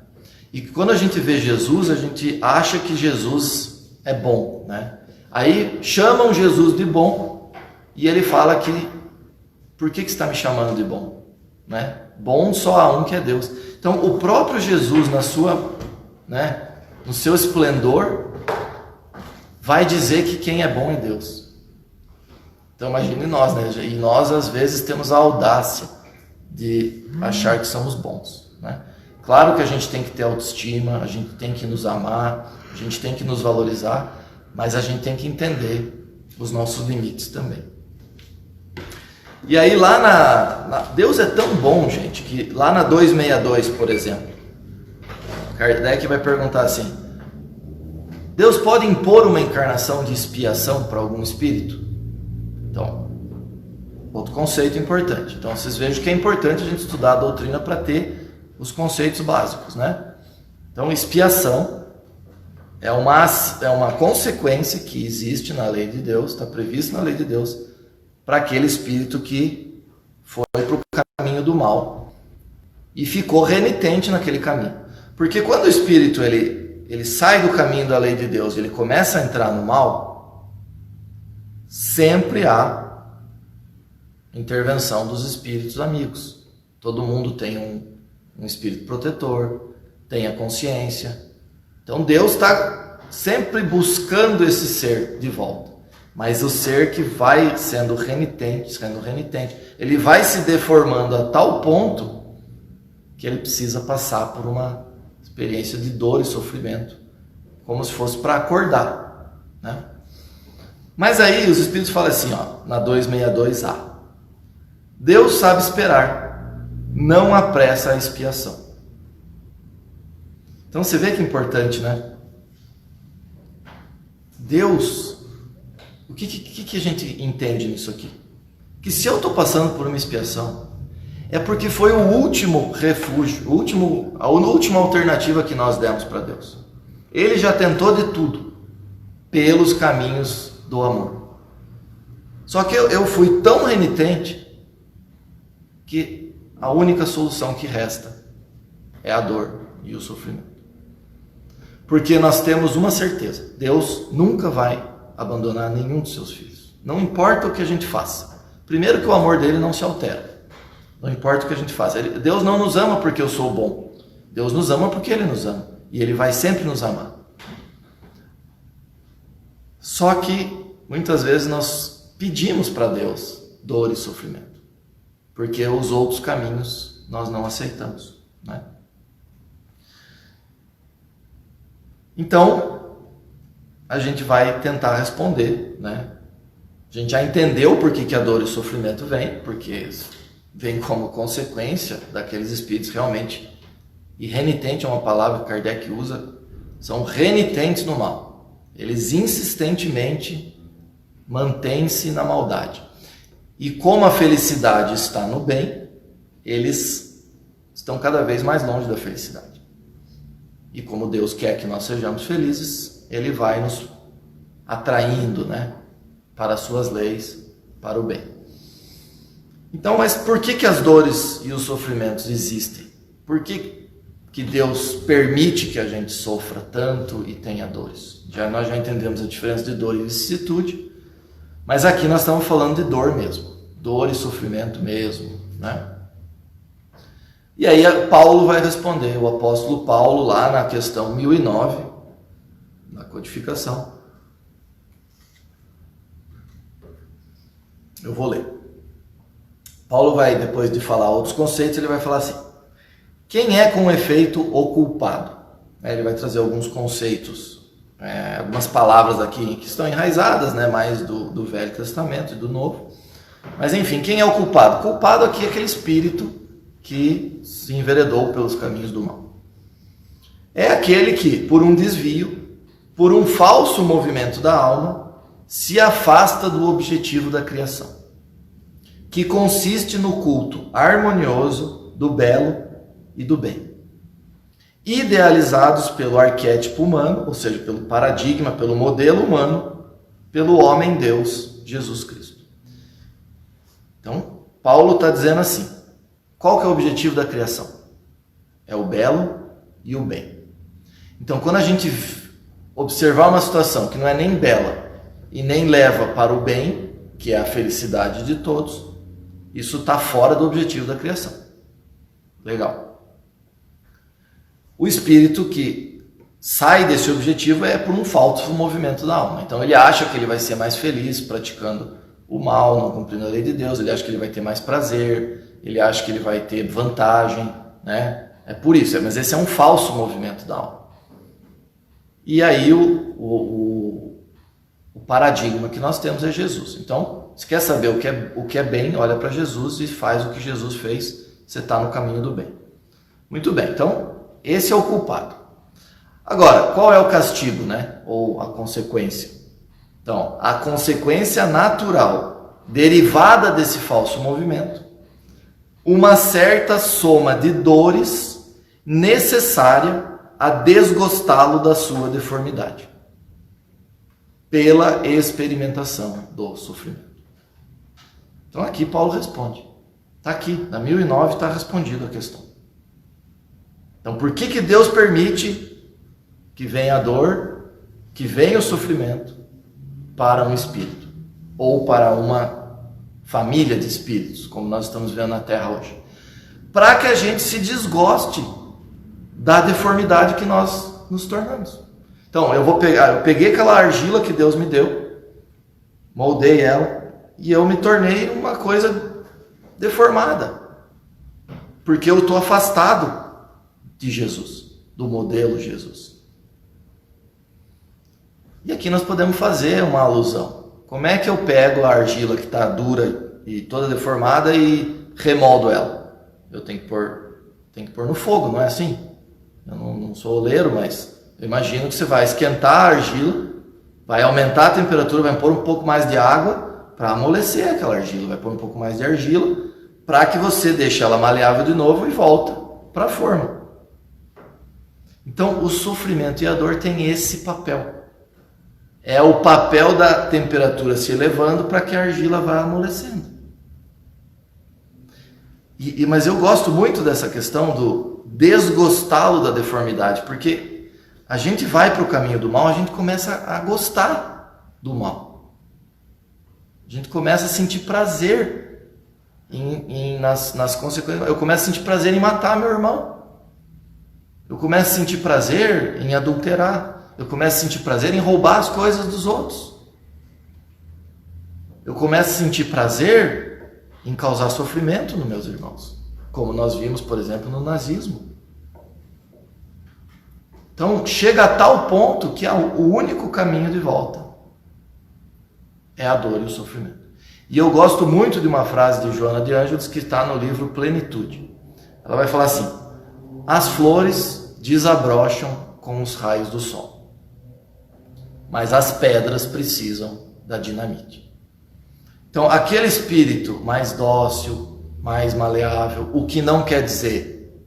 E quando a gente vê Jesus, a gente acha que Jesus é bom, né? Aí chamam Jesus de bom e ele fala que, por que você está me chamando de bom? Né? Bom só há um que é Deus. Então o próprio Jesus no seu esplendor vai dizer que quem é bom é Deus. Então imagine nós, né? E nós às vezes temos a audácia de achar que somos bons, né? Claro que a gente tem que ter autoestima, a gente tem que nos amar, a gente tem que nos valorizar, mas a gente tem que entender os nossos limites também. E aí lá Deus é tão bom, gente, que lá na 262, por exemplo, Kardec vai perguntar assim: Deus pode impor uma encarnação de expiação para algum espírito? Então, outro conceito importante. Então vocês vejam que é importante a gente estudar a doutrina para ter os conceitos básicos, né? Então, expiação é uma consequência que existe na lei de Deus, está previsto na lei de Deus, para aquele espírito que foi para o caminho do mal e ficou renitente naquele caminho. Porque quando o espírito ele sai do caminho da lei de Deus e ele começa a entrar no mal, sempre há intervenção dos espíritos amigos. Todo mundo tem um espírito protetor, tem a consciência. Então Deus está sempre buscando esse ser de volta. Mas o ser que vai sendo renitente, ele vai se deformando a tal ponto que ele precisa passar por uma experiência de dor e sofrimento, como se fosse para acordar, né? Mas aí os Espíritos falam assim, ó, na 262A: Deus sabe esperar, não apressa a expiação. Então você vê que é importante, né? Deus, o que a gente entende nisso aqui? Que se eu estou passando por uma expiação, é porque foi o último refúgio, a última alternativa que nós demos para Deus. Ele já tentou de tudo pelos caminhos do amor. Só que eu fui tão renitente que a única solução que resta é a dor e o sofrimento. Porque nós temos uma certeza: Deus nunca vai abandonar nenhum dos seus filhos. Não importa o que a gente faça. Primeiro que o amor dele não se altera. Não importa o que a gente faça. Deus não nos ama porque eu sou bom. Deus nos ama porque ele nos ama. E ele vai sempre nos amar. Só que muitas vezes nós pedimos para Deus dor e sofrimento. Porque os outros caminhos nós não aceitamos, né? Então, a gente vai tentar responder, né? A gente já entendeu por que a dor e o sofrimento vem, porque vem como consequência daqueles espíritos realmente, e renitente é uma palavra que Kardec usa, são renitentes no mal. Eles insistentemente mantêm-se na maldade. E como a felicidade está no bem, eles estão cada vez mais longe da felicidade. E como Deus quer que nós sejamos felizes, Ele vai nos atraindo, né, para as suas leis, para o bem. Então, mas por que as dores e os sofrimentos existem? Por que Deus permite que a gente sofra tanto e tenha dores? Nós já entendemos a diferença de dor e vicissitude, mas aqui nós estamos falando de dor mesmo, dor e sofrimento mesmo, né? E aí Paulo vai responder, o apóstolo Paulo, lá na questão 1009, na codificação. Eu vou ler. Paulo vai, depois de falar outros conceitos, ele vai falar assim: quem é com efeito o culpado? Ele vai trazer alguns conceitos, algumas palavras aqui que estão enraizadas, né, mais do Velho Testamento e do Novo. Mas enfim, quem é o culpado? O culpado aqui é aquele espírito que se enveredou pelos caminhos do mal. É aquele que, por um desvio, por um falso movimento da alma, se afasta do objetivo da criação, que consiste no culto harmonioso do belo e do bem, idealizados pelo arquétipo humano, ou seja, pelo paradigma, pelo modelo humano, pelo homem-deus Jesus Cristo. Então, Paulo está dizendo assim: qual que é o objetivo da criação? É o belo e o bem. Então, quando a gente observar uma situação que não é nem bela e nem leva para o bem, que é a felicidade de todos, isso está fora do objetivo da criação. Legal. O espírito que sai desse objetivo é por um falso movimento da alma. Então ele acha que ele vai ser mais feliz praticando o mal, não cumprindo a lei de Deus, ele acha que ele vai ter mais prazer, ele acha que ele vai ter vantagem, né? É por isso, mas esse é um falso movimento da alma. E aí o paradigma que nós temos é Jesus. Então, se quer saber o que é bem, olha para Jesus e faz o que Jesus fez, você está no caminho do bem. Muito bem, então esse é o culpado. Agora, qual é o castigo, né? Ou a consequência? Então, a consequência natural derivada desse falso movimento, uma certa soma de dores necessária a desgostá-lo da sua deformidade, pela experimentação do sofrimento. Então aqui Paulo responde. Está aqui, na 1009 está respondido a questão. Então por que Deus permite que venha a dor, que venha o sofrimento para um espírito? Ou para uma família de espíritos, como nós estamos vendo na Terra hoje? Para que a gente se desgoste da deformidade que nós nos tornamos. Então eu peguei aquela argila que Deus me deu, moldei ela e eu me tornei uma coisa deformada. Porque eu estou afastado de Jesus, do modelo Jesus. E aqui nós podemos fazer uma alusão. Como é que eu pego a argila que está dura e toda deformada e remoldo ela? Eu tenho que pôr no fogo, não é assim? Eu não sou oleiro, mas eu imagino que você vai esquentar a argila, vai aumentar a temperatura, vai pôr um pouco mais de água para amolecer aquela argila, vai pôr um pouco mais de argila para que você deixe ela maleável de novo e volta para a forma. Então, o sofrimento e a dor têm esse papel. É o papel da temperatura se elevando para que a argila vá amolecendo. Mas eu gosto muito dessa questão do desgostá-lo da deformidade, porque a gente vai para o caminho do mal, a gente começa a gostar do mal. A gente começa a sentir prazer nas consequências. Eu começo a sentir prazer em matar meu irmão. Eu começo a sentir prazer em adulterar. Eu começo a sentir prazer em roubar as coisas dos outros. Eu começo a sentir prazer em causar sofrimento nos meus irmãos, como nós vimos, por exemplo, no nazismo. Então, chega a tal ponto que o único caminho de volta é a dor e o sofrimento. E eu gosto muito de uma frase de Joana de Ângeles que está no livro Plenitude. Ela vai falar assim: as flores desabrocham com os raios do sol, mas as pedras precisam da dinamite. Então, aquele espírito mais dócil, mais maleável, o que não quer dizer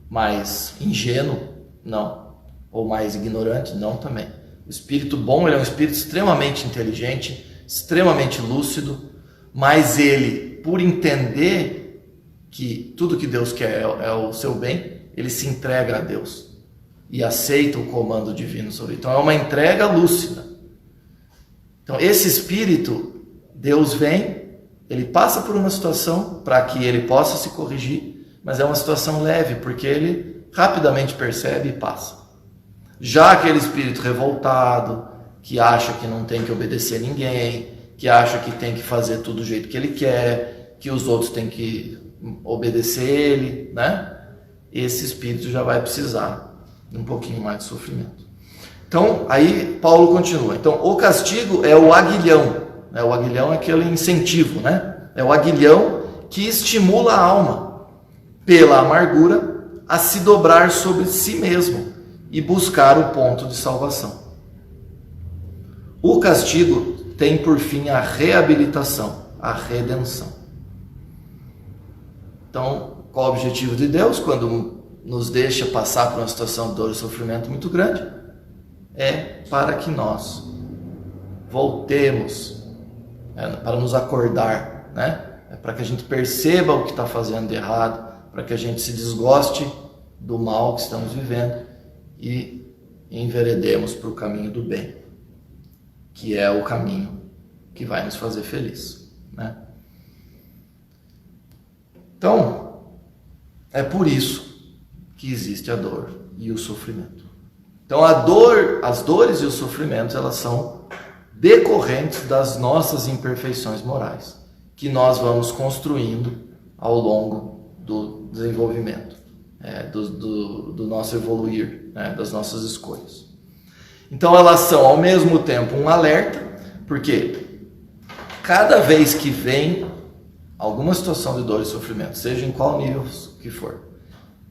mais ingênuo, não, ou mais ignorante, não também. O espírito bom, ele é um espírito extremamente inteligente, extremamente lúcido, mas ele, por entender que tudo que Deus quer é o seu bem, ele se entrega a Deus e aceita o comando divino sobre ele. Então é uma entrega lúcida. Então esse espírito, Deus vem, ele passa por uma situação para que ele possa se corrigir, mas é uma situação leve, porque ele rapidamente percebe e passa. Já aquele espírito revoltado, que acha que não tem que obedecer ninguém, que acha que tem que fazer tudo do jeito que ele quer, que os outros têm que obedecer ele, né? Esse espírito já vai precisar de um pouquinho mais de sofrimento. Então, aí Paulo continua. Então, o castigo é o aguilhão. Né? O aguilhão é aquele incentivo, né? É o aguilhão que estimula a alma, pela amargura, a se dobrar sobre si mesmo e buscar o ponto de salvação. O castigo tem por fim a reabilitação, a redenção. Então, qual o objetivo de Deus quando nos deixa passar por uma situação de dor e sofrimento muito grande? É para que nós voltemos, para nos acordar, né? É para que a gente perceba o que está fazendo de errado, para que a gente se desgoste do mal que estamos vivendo e enveredemos para o caminho do bem, que é o caminho que vai nos fazer feliz, né? Então, é por isso que existe a dor e o sofrimento. Então, as dores e os sofrimentos, elas são decorrentes das nossas imperfeições morais, que nós vamos construindo ao longo do desenvolvimento, do nosso evoluir, né, das nossas escolhas. Então, elas são ao mesmo tempo um alerta, porque cada vez que vem alguma situação de dor e sofrimento, seja em qual nível que for,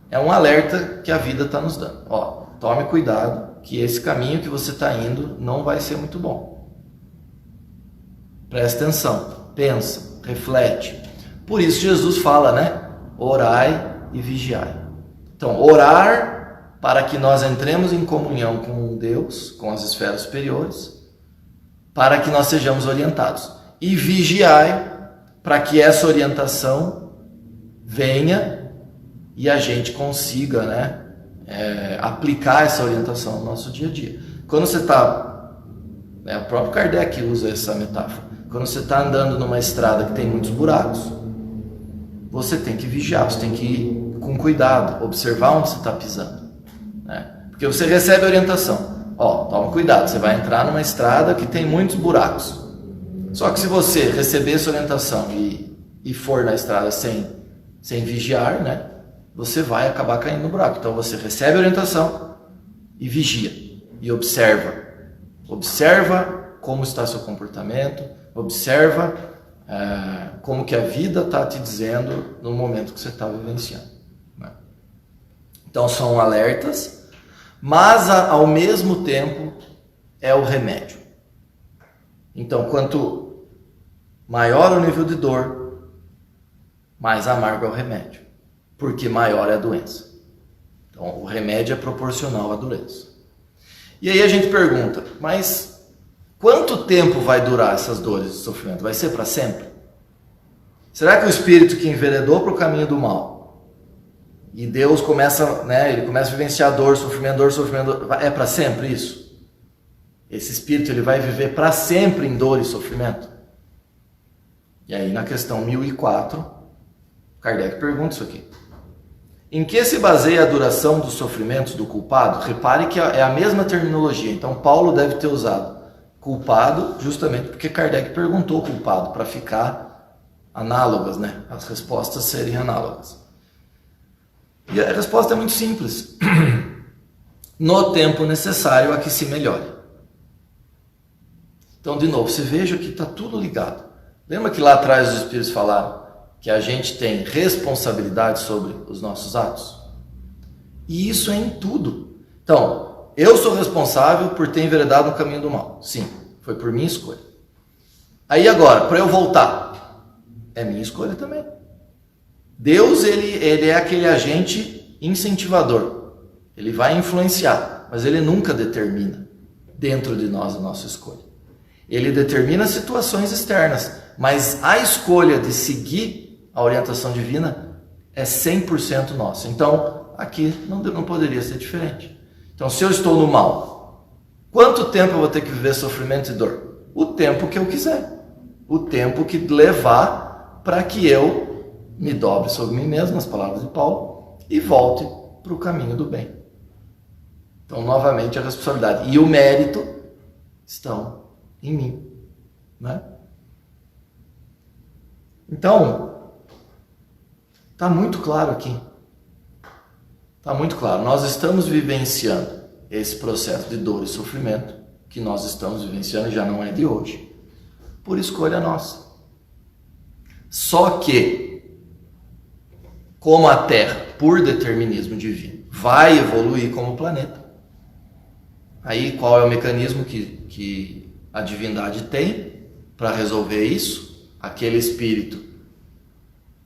é um alerta que a vida está nos dando. Ó, tome cuidado, que esse caminho que você está indo não vai ser muito bom. Presta atenção, pensa, reflete. Por isso Jesus fala, né? Orai e vigiai. Então, orar para que nós entremos em comunhão com Deus, com as esferas superiores, para que nós sejamos orientados. E vigiai para que essa orientação venha e a gente consiga, né, aplicar essa orientação no nosso dia a dia. Quando você está, o próprio Kardec usa essa metáfora, quando você está andando numa estrada que tem muitos buracos, você tem que vigiar, você tem que ir com cuidado, observar onde você está pisando, né? Porque você recebe a orientação, toma cuidado, você vai entrar numa estrada que tem muitos buracos. Só que se você receber essa orientação e for na estrada sem vigiar, né, você vai acabar caindo no buraco. Então você recebe a orientação e vigia e observa. Observa como está seu comportamento, observa como que a vida está te dizendo no momento que você está vivenciando, né? Então são alertas, mas ao mesmo tempo é o remédio. Então quanto maior o nível de dor, mais amargo é o remédio, porque maior é a doença. Então o remédio é proporcional à doença. E aí a gente pergunta, mas quanto tempo vai durar essas dores e sofrimento? Vai ser para sempre? Será que o espírito que enveredou para o caminho do mal e Deus começa, né, ele começa a vivenciar dor, sofrimento, é para sempre isso? Esse espírito ele vai viver para sempre em dor e sofrimento? E aí na questão 1004, Kardec pergunta isso aqui. Em que se baseia a duração dos sofrimentos do culpado? Repare que é a mesma terminologia. Então Paulo deve ter usado culpado justamente porque Kardec perguntou culpado, para ficar análogas, né? As respostas serem análogas. E a resposta é muito simples. No tempo necessário a que se melhore. Então, de novo, você veja que está tudo ligado. Lembra que lá atrás os Espíritos falaram que a gente tem responsabilidade sobre os nossos atos? E isso é em tudo. Então, eu sou responsável por ter enveredado no caminho do mal. Sim, foi por minha escolha. Aí agora, para eu voltar, é minha escolha também. Deus, ele é aquele agente incentivador. Ele vai influenciar, mas ele nunca determina dentro de nós a nossa escolha. Ele determina situações externas, mas a escolha de seguir a orientação divina é 100% nossa. Então, aqui não poderia ser diferente. Então, se eu estou no mal, quanto tempo eu vou ter que viver sofrimento e dor? O tempo que eu quiser. O tempo que levar para que eu me dobre sobre mim mesmo, nas palavras de Paulo, e volte para o caminho do bem. Então, novamente, a responsabilidade e o mérito estão em mim, né? Então, está muito claro aqui. Está muito claro. Nós estamos vivenciando esse processo de dor e sofrimento que nós estamos vivenciando, já não é de hoje, por escolha nossa. Só que, como a Terra, por determinismo divino, vai evoluir como planeta, aí qual é o mecanismo que a divindade tem para resolver isso? Aquele espírito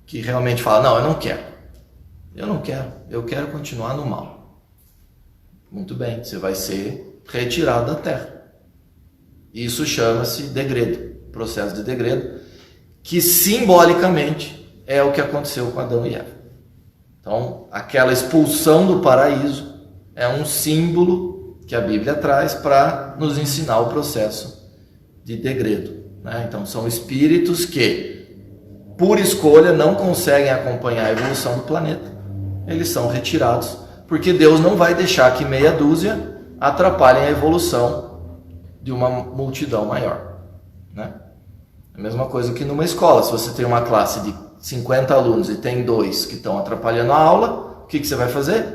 que realmente fala, não, eu quero continuar no mal. Muito bem, você vai ser retirado da Terra. Isso chama-se degredo, processo de degredo, que simbolicamente é o que aconteceu com Adão e Eva. Então, aquela expulsão do paraíso é um símbolo que a Bíblia traz para nos ensinar o processo de degredo, né? Então, são espíritos que, por escolha, não conseguem acompanhar a evolução do planeta. Eles são retirados, porque Deus não vai deixar que meia dúzia atrapalhem a evolução de uma multidão maior, né? A mesma coisa que numa escola. Se você tem uma classe de 50 alunos e tem 2 que estão atrapalhando a aula, o que você vai fazer?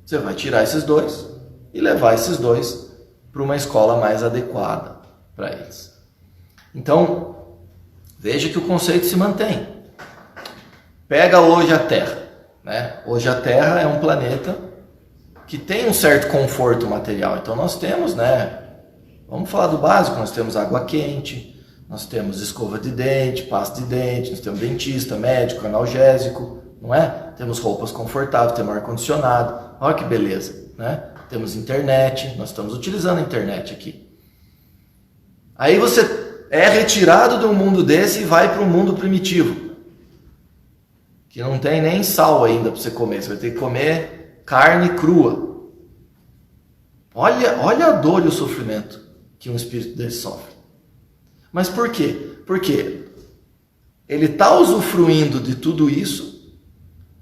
Você vai tirar esses 2 e levar esses 2 para uma escola mais adequada para eles. Então, veja que o conceito se mantém. Pega hoje a Terra, né? Hoje a Terra é um planeta que tem um certo conforto material. Então nós temos, né? Vamos falar do básico, nós temos água quente, nós temos escova de dente, pasta de dente, nós temos dentista, médico, analgésico, não é? Temos roupas confortáveis, temos ar-condicionado, olha que beleza, né? Temos internet, nós estamos utilizando a internet aqui. Aí você é retirado de um mundo desse e vai para um mundo primitivo, que não tem nem sal ainda para você comer, você vai ter que comer carne crua. Olha a dor e o sofrimento que um espírito desse sofre. Mas por quê? Porque ele está usufruindo de tudo isso,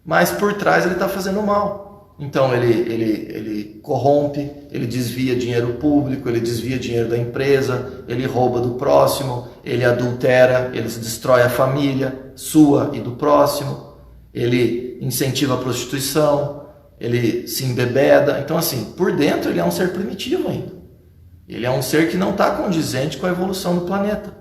mas por trás ele está fazendo mal. Então ele corrompe, ele desvia dinheiro público, ele desvia dinheiro da empresa, ele rouba do próximo, ele adultera, ele destrói a família sua e do próximo, ele incentiva a prostituição, ele se embebeda. Então assim, por dentro ele é um ser primitivo ainda. Ele é um ser que não está condizente com a evolução do planeta.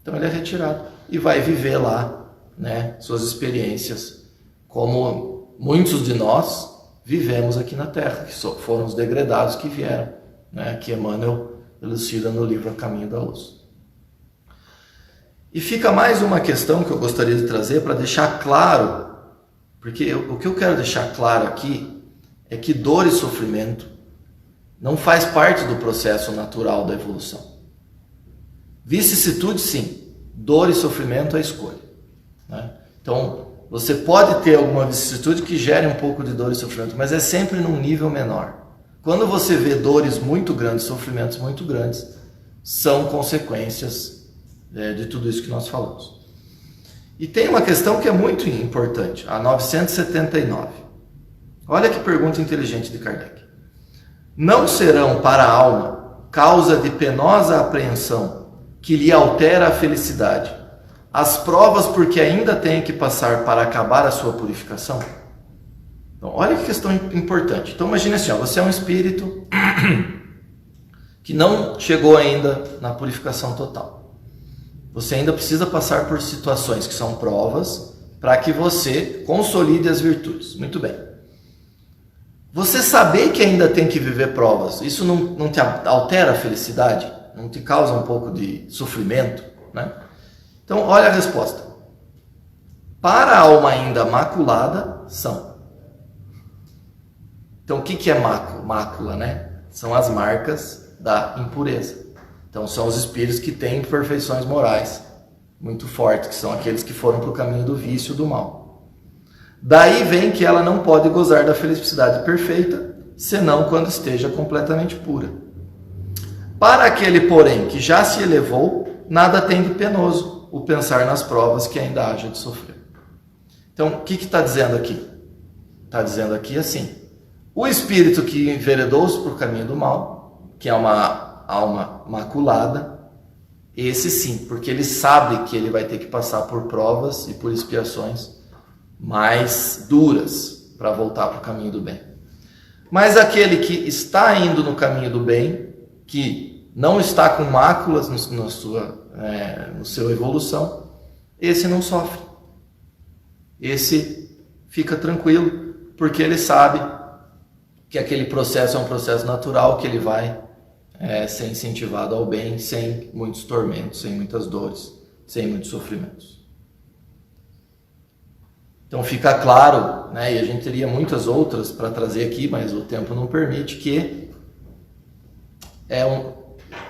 Então ele é retirado e vai viver lá, né, suas experiências, como muitos de nós vivemos aqui na Terra, que foram os degradados que vieram, né, que Emmanuel elucida no livro A Caminho da Luz. E fica mais uma questão que eu gostaria de trazer para deixar claro, porque o que eu quero deixar claro aqui é que dor e sofrimento não faz parte do processo natural da evolução. Vicissitude, sim. Dor e sofrimento é escolha, né? Então, você pode ter alguma vicissitude que gere um pouco de dor e sofrimento, mas é sempre num nível menor. Quando você vê dores muito grandes, sofrimentos muito grandes, são consequências de tudo isso que nós falamos. E tem uma questão que é muito importante, a 979. Olha que pergunta inteligente de Kardec. Não serão para a alma causa de penosa apreensão que lhe altera a felicidade as provas porque ainda tem que passar para acabar a sua purificação? Então, olha que questão importante. Então, imagine assim, você é um espírito que não chegou ainda na purificação total. Você ainda precisa passar por situações que são provas para que você consolide as virtudes. Muito bem. Você saber que ainda tem que viver provas, isso não te altera a felicidade? Não te causa um pouco de sofrimento, né? Então, olha a resposta. Para a alma ainda maculada, são. Então, o que é mácula, né? São as marcas da impureza. Então, são os espíritos que têm imperfeições morais muito fortes, que são aqueles que foram para o caminho do vício e do mal. Daí vem que ela não pode gozar da felicidade perfeita, senão quando esteja completamente pura. Para aquele, porém, que já se elevou, nada tem de penoso o pensar nas provas que ainda haja de sofrer. Então, o que está dizendo aqui? Está dizendo aqui assim, o espírito que enveredou-se para o caminho do mal, que é uma alma maculada, esse sim, porque ele sabe que ele vai ter que passar por provas e por expiações mais duras para voltar para o caminho do bem. Mas aquele que está indo no caminho do bem, que não está com máculas no seu evolução, esse não sofre. Esse fica tranquilo, porque ele sabe que aquele processo é um processo natural, que ele vai ser incentivado ao bem, sem muitos tormentos, sem muitas dores, sem muitos sofrimentos. Então fica claro, né, e a gente teria muitas outras para trazer aqui, mas o tempo não permite, que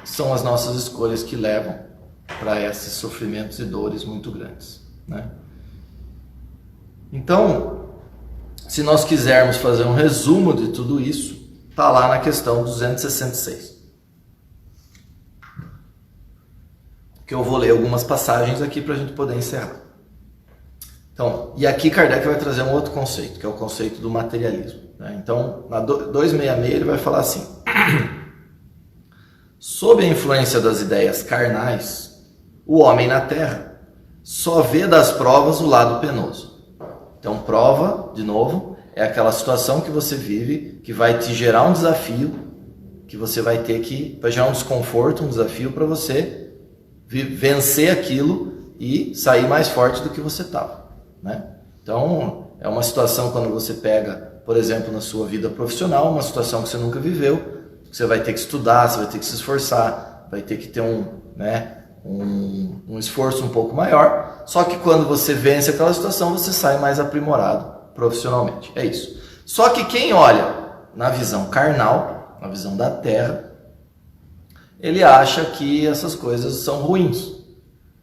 são as nossas escolhas que levam para esses sofrimentos e dores muito grandes, né? Então, se nós quisermos fazer um resumo de tudo isso, está lá na questão 266. Que eu vou ler algumas passagens aqui para a gente poder encerrar. Então, e aqui Kardec vai trazer um outro conceito, que é o conceito do materialismo, né? Então, na 266 ele vai falar assim: sob a influência das ideias carnais, o homem na Terra só vê das provas o lado penoso. Então, prova, de novo, é aquela situação que você vive, que vai te gerar um desafio, que você vai ter que, vai gerar um desconforto, um desafio para você vencer aquilo e sair mais forte do que você estava, né? Então, é uma situação quando você pega, por exemplo, na sua vida profissional, uma situação que você nunca viveu, que você vai ter que estudar, você vai ter que se esforçar, vai ter que ter um esforço um pouco maior, só que quando você vence aquela situação, você sai mais aprimorado profissionalmente. É isso. Só que quem olha na visão carnal, na visão da Terra, ele acha que essas coisas são ruins.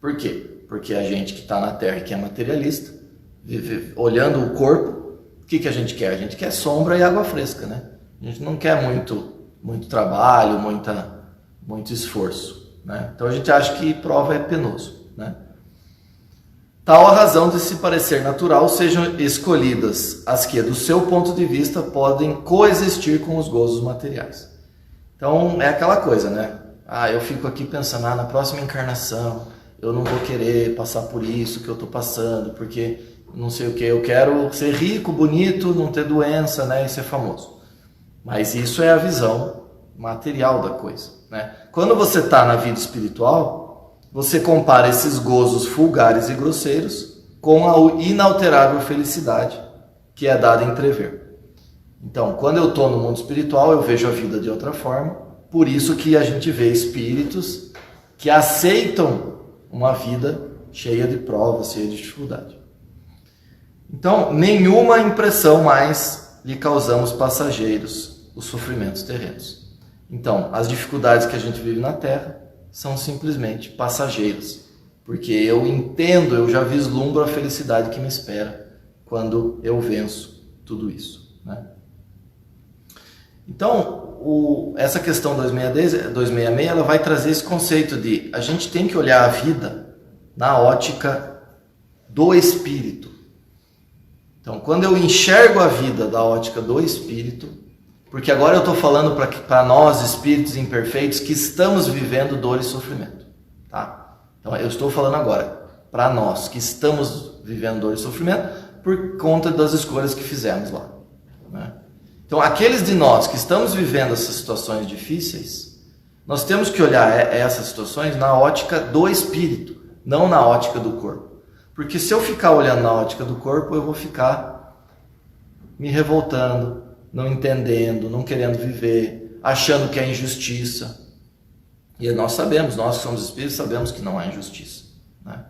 Por quê? Porque a gente que está na Terra e que é materialista, vive olhando o corpo, o que a gente quer? A gente quer sombra e água fresca, né? A gente não quer muito trabalho, muito esforço, né? Então a gente acha que prova é penoso, né? Tal a razão de se parecer natural sejam escolhidas as que, do seu ponto de vista, podem coexistir com os gozos materiais. Então, é aquela coisa, né? Eu fico aqui pensando, na próxima encarnação, eu não vou querer passar por isso que eu estou passando, porque não sei o que, eu quero ser rico, bonito, não ter doença, né? E ser famoso. Mas isso é a visão material da coisa, né? Quando você está na vida espiritual, você compara esses gozos vulgares e grosseiros com a inalterável felicidade que é dada em entrever. Então, quando eu estou no mundo espiritual, eu vejo a vida de outra forma, por isso que a gente vê espíritos que aceitam uma vida cheia de provas, cheia de dificuldade. Então, nenhuma impressão mais lhe causamos passageiros os sofrimentos terrenos. Então, as dificuldades que a gente vive na Terra são simplesmente passageiras, porque eu entendo, eu já vislumbro a felicidade que me espera quando eu venço tudo isso, né? Então, essa questão 266, ela vai trazer esse conceito de a gente tem que olhar a vida na ótica do espírito. Então, quando eu enxergo a vida da ótica do espírito, porque agora eu estou falando para nós, espíritos imperfeitos, que estamos vivendo dor e sofrimento. Tá? Então, eu estou falando agora para nós, que estamos vivendo dor e sofrimento por conta das escolhas que fizemos lá. Né? Então, aqueles de nós que estamos vivendo essas situações difíceis, nós temos que olhar essas situações na ótica do espírito, não na ótica do corpo. Porque se eu ficar olhando na ótica do corpo, eu vou ficar me revoltando, não entendendo, não querendo viver, achando que é injustiça. E nós sabemos, nós que somos espíritos, sabemos que não é injustiça, né?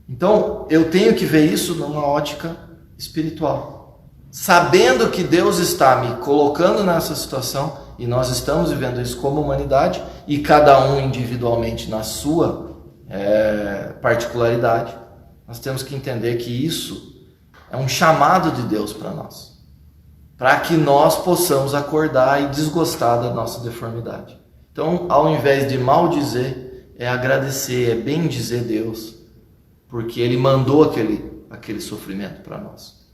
Então, eu tenho que ver isso numa ótica espiritual. Sabendo que Deus está me colocando nessa situação, e nós estamos vivendo isso como humanidade, e cada um individualmente na sua particularidade, nós temos que entender que isso é um chamado de Deus para nós, para que nós possamos acordar e desgostar da nossa deformidade. Então, ao invés de maldizer, é agradecer, é bendizer Deus, porque Ele mandou aquele sofrimento para nós.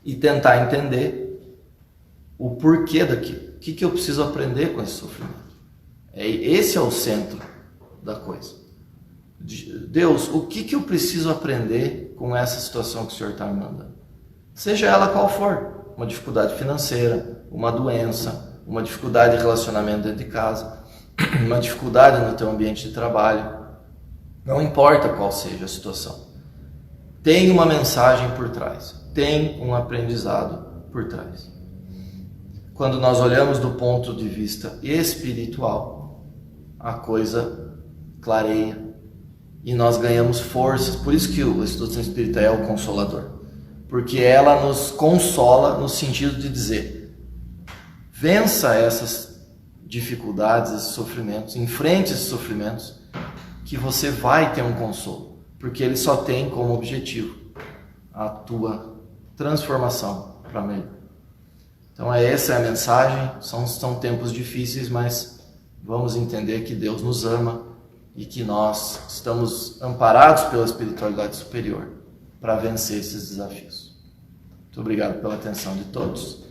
E tentar entender o porquê daquilo. O que eu preciso aprender com esse sofrimento? Esse é o centro da coisa. Deus, o que eu preciso aprender com essa situação que o Senhor está me mandando? Seja ela qual for. Uma dificuldade financeira, uma doença, uma dificuldade de relacionamento dentro de casa, uma dificuldade no teu ambiente de trabalho. Não importa qual seja a situação. Tem uma mensagem por trás. Tem um aprendizado por trás. Quando nós olhamos do ponto de vista espiritual, a coisa clareia e nós ganhamos forças. Por isso que o Estudo Espírita é o Consolador. Porque ela nos consola no sentido de dizer: vença essas dificuldades, esses sofrimentos, enfrente esses sofrimentos, que você vai ter um consolo. Porque ele só tem como objetivo a tua transformação para melhor. Então essa é a mensagem. São tempos difíceis, mas vamos entender que Deus nos ama e que nós estamos amparados pela espiritualidade superior para vencer esses desafios. Muito obrigado pela atenção de todos.